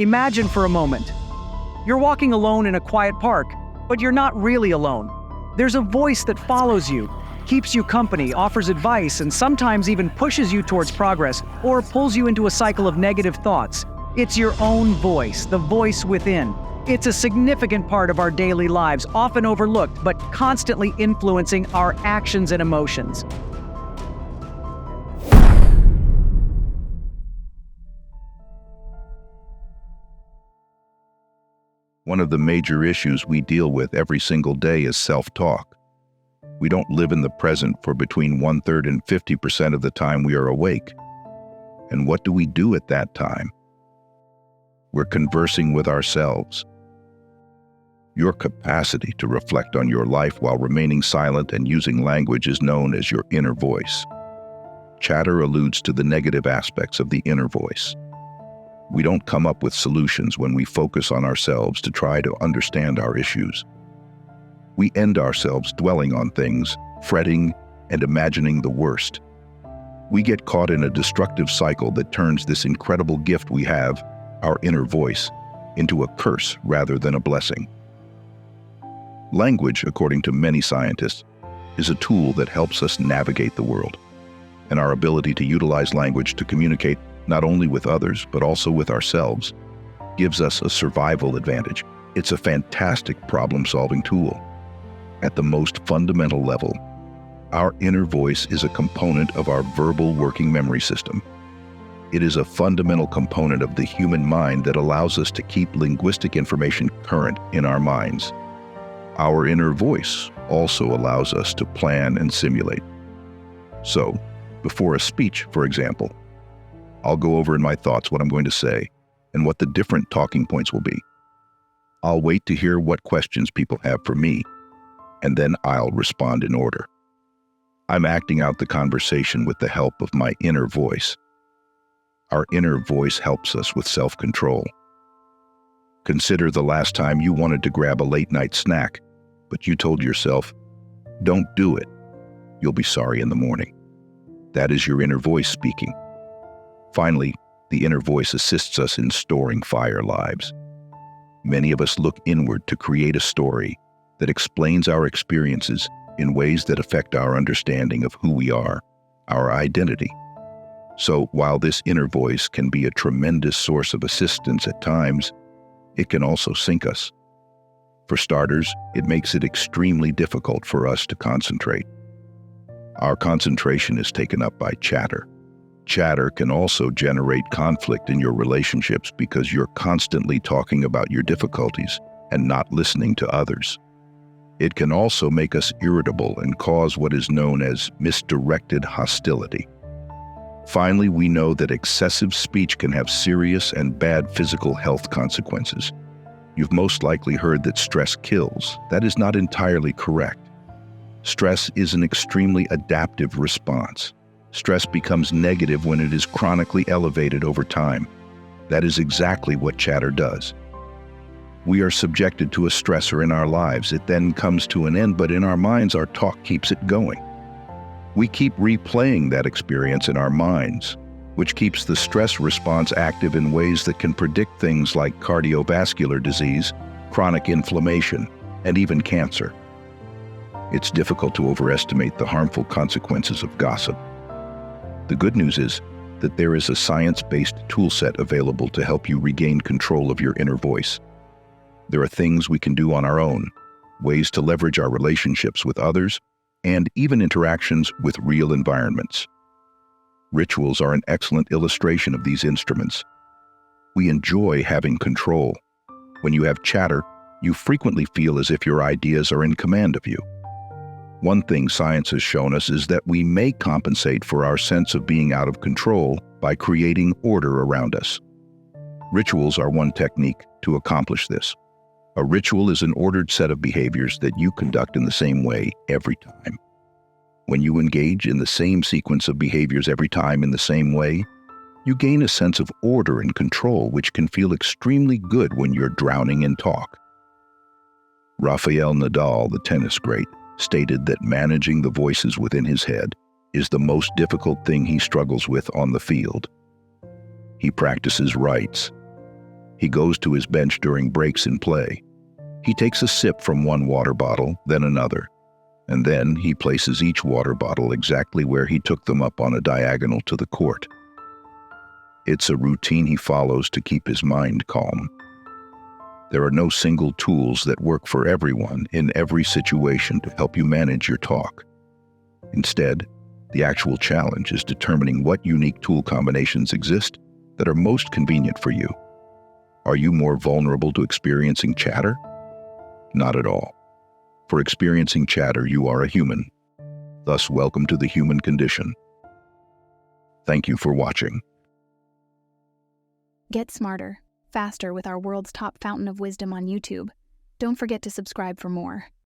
Imagine for a moment. You're walking alone in a quiet park, but you're not really alone. There's a voice that follows you, keeps you company, offers advice, and sometimes even pushes you towards progress or pulls you into a cycle of negative thoughts. It's your own voice, the voice within. It's a significant part of our daily lives, often overlooked, but constantly influencing our actions and emotions. One of the major issues we deal with every single day is self-talk. We don't live in the present for between 1/3 and 50% of the time we are awake. And what do we do at that time? We're conversing with ourselves. Your capacity to reflect on your life while remaining silent and using language is known as your inner voice. Chatter alludes to the negative aspects of the inner voice. We don't come up with solutions when we focus on ourselves to try to understand our issues. We end ourselves dwelling on things, fretting, and imagining the worst. We get caught in a destructive cycle that turns this incredible gift we have, our inner voice, into a curse rather than a blessing. Language, according to many scientists, is a tool that helps us navigate the world, and our ability to utilize language to communicate not only with others, but also with ourselves, gives us a survival advantage. It's a fantastic problem-solving tool. At the most fundamental level, our inner voice is a component of our verbal working memory system. It is a fundamental component of the human mind that allows us to keep linguistic information current in our minds. Our inner voice also allows us to plan and simulate. So, before a speech, for example, I'll go over in my thoughts what I'm going to say and what the different talking points will be. I'll wait to hear what questions people have for me, and then I'll respond in order. I'm acting out the conversation with the help of my inner voice. Our inner voice helps us with self-control. Consider the last time you wanted to grab a late-night snack, but you told yourself, "Don't do it. You'll be sorry in the morning." That is your inner voice speaking. Finally, the inner voice assists us in storing fire lives. Many of us look inward to create a story that explains our experiences in ways that affect our understanding of who we are, our identity. So while this inner voice can be a tremendous source of assistance at times, it can also sink us. For starters, it makes it extremely difficult for us to concentrate. Our concentration is taken up by chatter. Chatter can also generate conflict in your relationships because you're constantly talking about your difficulties and not listening to others. It can also make us irritable and cause what is known as misdirected hostility. Finally, we know that excessive speech can have serious and bad physical health consequences. You've most likely heard that stress kills. That is not entirely correct. Stress is an extremely adaptive response. Stress becomes negative when it is chronically elevated over time. That is exactly what chatter does. We are subjected to a stressor in our lives. It then comes to an end, but in our minds, our talk keeps it going. We keep replaying that experience in our minds, which keeps the stress response active in ways that can predict things like cardiovascular disease, chronic inflammation, and even cancer. It's difficult to overestimate the harmful consequences of gossip. The good news is that there is a science-based toolset available to help you regain control of your inner voice. There are things we can do on our own, ways to leverage our relationships with others, and even interactions with real environments. Rituals are an excellent illustration of these instruments. We enjoy having control. When you have chatter, you frequently feel as if your ideas are in command of you. One thing science has shown us is that we may compensate for our sense of being out of control by creating order around us. Rituals are one technique to accomplish this. A ritual is an ordered set of behaviors that you conduct in the same way every time. When you engage in the same sequence of behaviors every time in the same way, you gain a sense of order and control, which can feel extremely good when you're drowning in talk. Raphael Nadal, the tennis great, stated that managing the voices within his head is the most difficult thing he struggles with on the field. He practices rites. He goes to his bench during breaks in play. He takes a sip from one water bottle, then another, and then he places each water bottle exactly where he took them up on a diagonal to the court. It's a routine he follows to keep his mind calm. There are no single tools that work for everyone in every situation to help you manage your talk. Instead, the actual challenge is determining what unique tool combinations exist that are most convenient for you. Are you more vulnerable to experiencing chatter? Not at all. For experiencing chatter, you are a human. Thus, welcome to the human condition. Thank you for watching. Get smarter, faster with our world's top fountain of wisdom on YouTube. Don't forget to subscribe for more.